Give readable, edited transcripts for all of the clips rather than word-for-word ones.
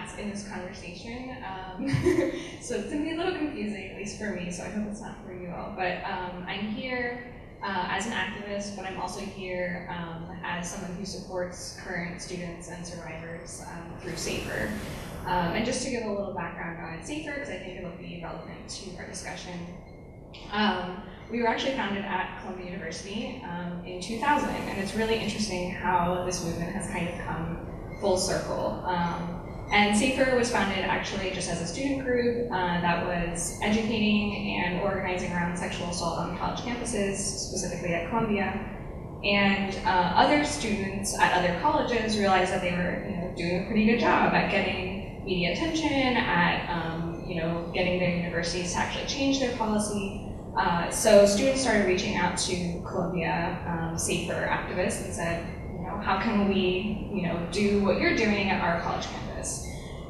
hats in this conversation. So it's going to be a little confusing, at least for me, so I hope it's not for you all. But I'm here as an activist, but I'm also here as someone who supports current students and survivors through SAFER. And just to give a little background on SAFER, because I think it'll be relevant to our discussion. We were actually founded at Columbia University in 2000, and it's really interesting how this movement has kind of come full circle. And SAFER was founded actually just as a student group that was educating and organizing around sexual assault on college campuses, specifically at Columbia. And other students at other colleges realized that they were doing a pretty good job at getting media attention, at getting their universities to actually change their policy. So students started reaching out to Columbia SAFER activists and said, how can we do what you're doing at our college campus?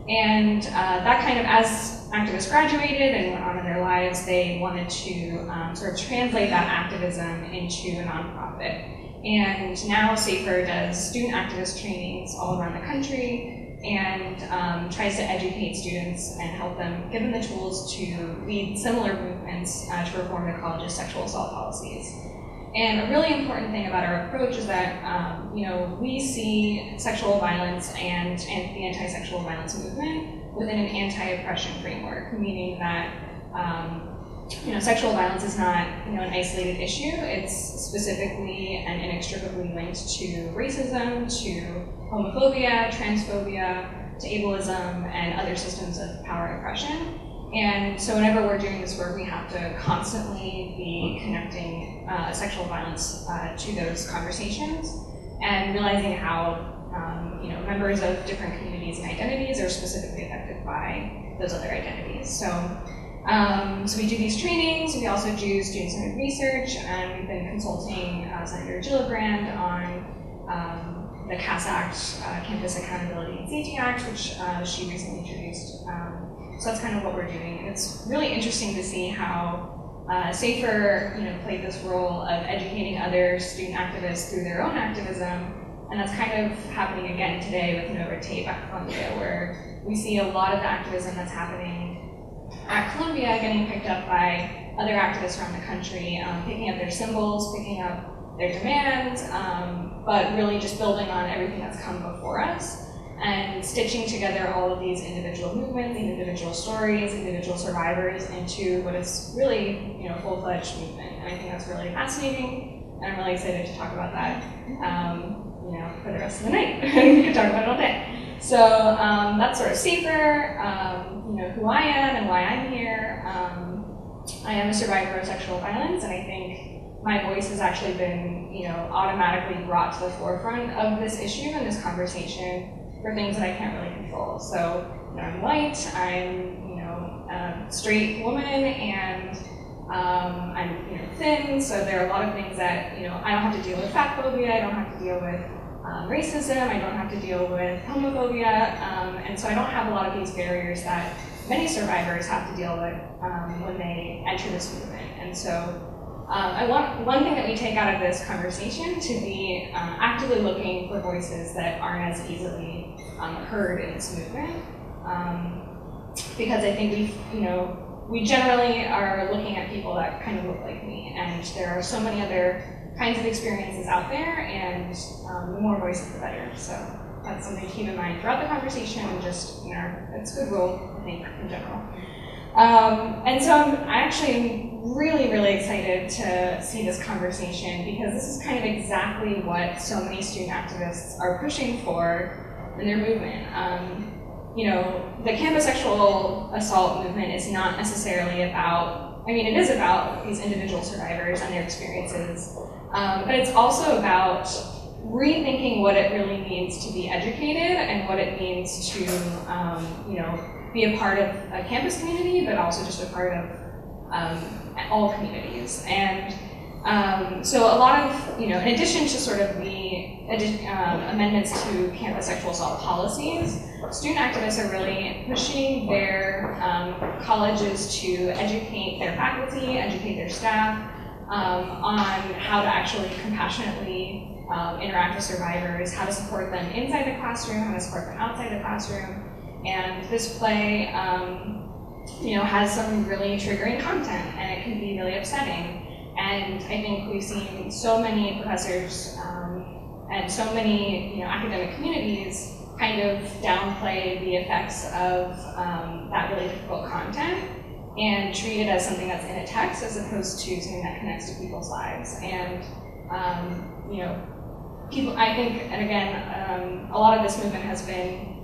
And that kind of, as activists graduated and went on in their lives, they wanted to sort of translate that activism into a nonprofit. And now SAFER does student activist trainings all around the country and tries to educate students and help them, give them the tools to lead similar movements to reform the college's sexual assault policies. And a really important thing about our approach is that we see sexual violence and the anti-sexual violence movement within an anti-oppression framework, meaning that sexual violence is not an isolated issue. It's specifically and inextricably linked to racism, to homophobia, transphobia, to ableism, and other systems of power and oppression. And so whenever we're doing this work, we have to constantly be connecting sexual violence to those conversations and realizing how members of different communities and identities are specifically affected by those other identities. So we do these trainings. We also do student-centered research, and we've been consulting Senator Gillibrand on the CAS Act, Campus Accountability and Safety Act, which she recently introduced. So that's kind of what we're doing. And it's really interesting to see how SAFER played this role of educating other student activists through their own activism. And that's kind of happening again today with No Red Tape at Columbia, where we see a lot of the activism that's happening at Columbia getting picked up by other activists around the country, picking up their symbols, picking up their demands, but really just building on everything that's come before us and stitching together all of these individual movements, individual stories, individual survivors into what is really a full-fledged movement. And I think that's really fascinating, and I'm really excited to talk about that for the rest of the night. We could talk about it all day. So that's sort of SAFER, who I am and why I'm here. I am a survivor of sexual violence, and I think my voice has actually been automatically brought to the forefront of this issue and this conversation for things that I can't really control. So I'm white, I'm a straight woman, and I'm thin, so there are a lot of things that I don't have to deal with fat phobia, I don't have to deal with racism, I don't have to deal with homophobia, and so I don't have a lot of these barriers that many survivors have to deal with when they enter this movement. And so I want one thing that we take out of this conversation to be actively looking for voices that aren't as easily heard in this movement, because I think we generally are looking at people that kind of look like me, and there are so many other kinds of experiences out there, and the more voices the better. So that's something to keep in mind throughout the conversation, and just it's a good rule, I think, in general. And so I actually am really, really excited to see this conversation, because this is kind of exactly what so many student activists are pushing for in their movement. The campus sexual assault movement is not necessarily about, it is about these individual survivors and their experiences, but it's also about rethinking what it really means to be educated and what it means to, be a part of a campus community, but also just a part of all communities. And so a lot of, in addition to sort of the amendments to campus sexual assault policies, student activists are really pushing their colleges to educate their faculty, educate their staff on how to actually compassionately interact with survivors, how to support them inside the classroom, how to support them outside the classroom, And this play, has some really triggering content, and it can be really upsetting. And I think we've seen so many professors and so many academic communities kind of downplay the effects of that really difficult content and treat it as something that's in a text as opposed to something that connects to people's lives. And people, I think, and again, a lot of this movement has been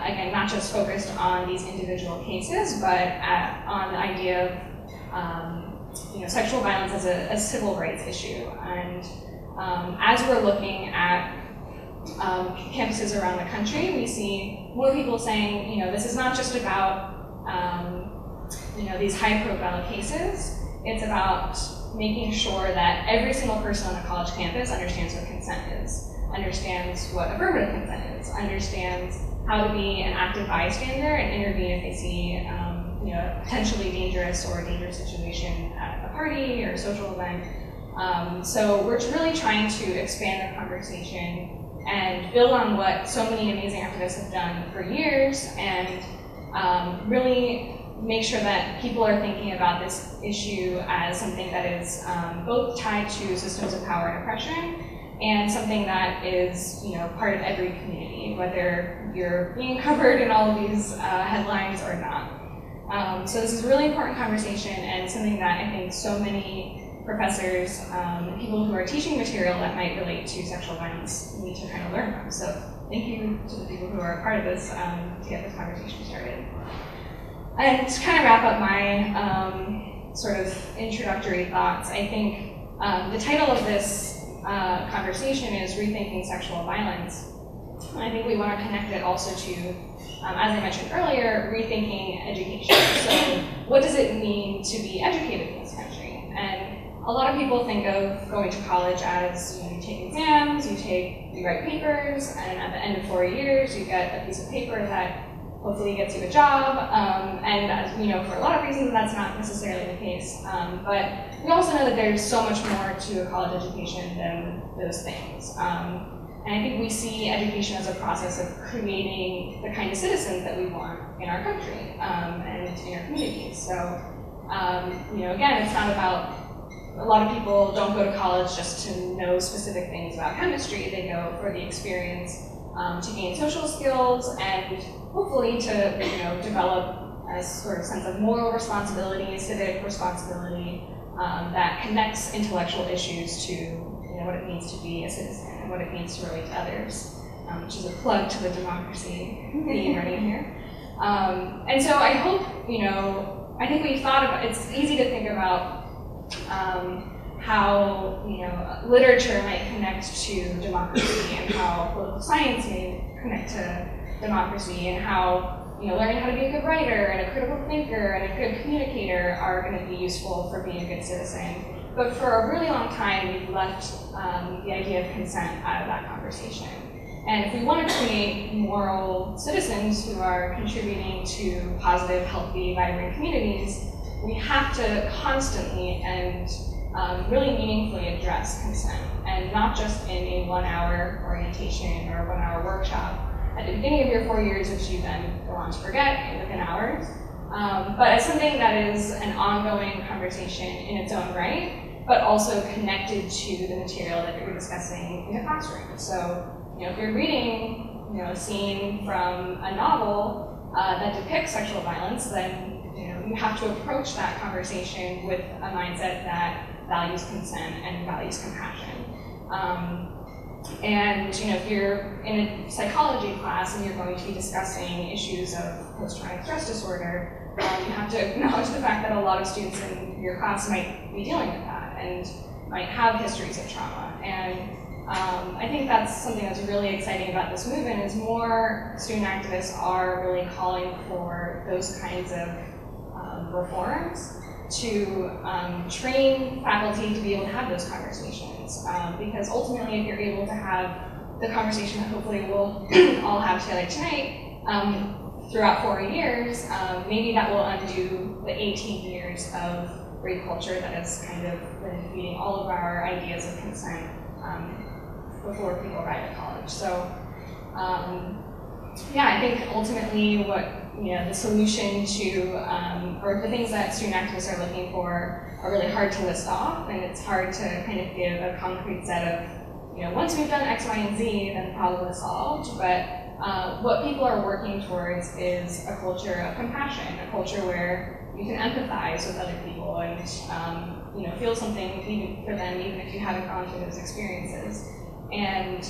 again, not just focused on these individual cases, but on the idea of sexual violence as a civil rights issue. And as we're looking at campuses around the country, we see more people saying, this is not just about these high-profile cases. It's about making sure that every single person on a college campus understands what consent is, understands what affirmative consent is, understands how to be an active bystander and intervene if they see a potentially dangerous or dangerous situation at a party or a social event. So we're really trying to expand the conversation and build on what so many amazing activists have done for years, and really make sure that people are thinking about this issue as something that is both tied to systems of power and oppression, and something that is part of every community, whether you're being covered in all of these headlines or not. So this is a really important conversation, and something that I think so many professors, people who are teaching material that might relate to sexual violence need to kind of learn from. So thank you to the people who are part of this to get this conversation started. And to kind of wrap up my sort of introductory thoughts, I think the title of this conversation is Rethinking Sexual Violence. And I think we want to connect it also to, as I mentioned earlier, rethinking education. So what does it mean to be educated in this country? And a lot of people think of going to college as, you take exams, you write papers, and at the end of 4 years, you get a piece of paper that hopefully gets you a job. And as we know, for a lot of reasons, that's not necessarily the case. But we also know that there's so much more to a college education than those things. And I think we see education as a process of creating the kind of citizens that we want in our country and in our communities. So, again, it's not about, a lot of people don't go to college just to know specific things about chemistry. They go for the experience to gain social skills and hopefully to develop a sort of sense of moral responsibility, civic responsibility that connects intellectual issues to what it means to be a citizen and what it means to relate to others, which is a plug to the democracy theme running here. And so I hope, I think we've thought about, it's easy to think about how literature might connect to democracy, and how political science may connect to democracy, and how learning how to be a good writer and a critical thinker and a good communicator are going to be useful for being a good citizen. But for a really long time, we've left the idea of consent out of that conversation. And if we want to create moral citizens who are contributing to positive, healthy, vibrant communities, we have to constantly and really meaningfully address consent, and not just in a 1 hour orientation or a 1 hour workshop at the beginning of your 4 years, which you then go on to forget within hours, but as something that is an ongoing conversation in its own right, but also connected to the material that you're discussing in the classroom. So, if you're reading, a scene from a novel that depicts sexual violence, then you have to approach that conversation with a mindset that values consent and values compassion. And if you're in a psychology class and you're going to be discussing issues of post-traumatic stress disorder, you have to acknowledge the fact that a lot of students in your class might be dealing with that and might have histories of trauma. And I think that's something that's really exciting about this movement, is more student activists are really calling for those kinds of reforms to train faculty to be able to have those conversations. Because ultimately, if you're able to have the conversation that hopefully we'll all have together tonight throughout 4 years, maybe that will undo the 18 years of rape culture that has kind of been feeding all of our ideas of consent before people arrive at college. So yeah, I think ultimately what, the solution to, or the things that student activists are looking for are really hard to list off, and it's hard to kind of give a concrete set of, once we've done X, Y, and Z, then the problem is solved. But what people are working towards is a culture of compassion, a culture where you can empathize with other people and feel something even for them, even if you haven't gone through those experiences. And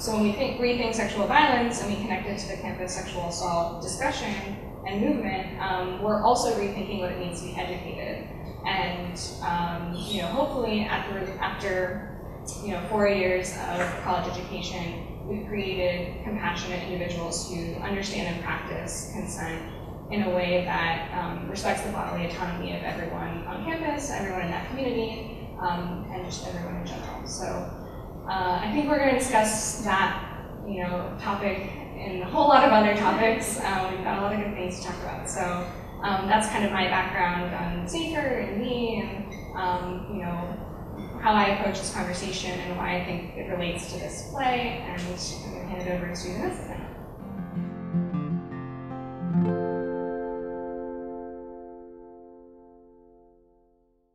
so when we rethink sexual violence and we connect it to the campus sexual assault discussion and movement, we're also rethinking what it means to be educated. And hopefully after 4 years of college education, we've created compassionate individuals who understand and practice consent in a way that respects the bodily autonomy of everyone on campus, everyone in that community, and just everyone in general. So I think we're going to discuss that topic and a whole lot of other topics. We've got a lot of good things to talk about. So that's kind of my background on Safer and me, and how I approach this conversation and why I think it relates to this play. And I'm going to hand it over to Vanessa now.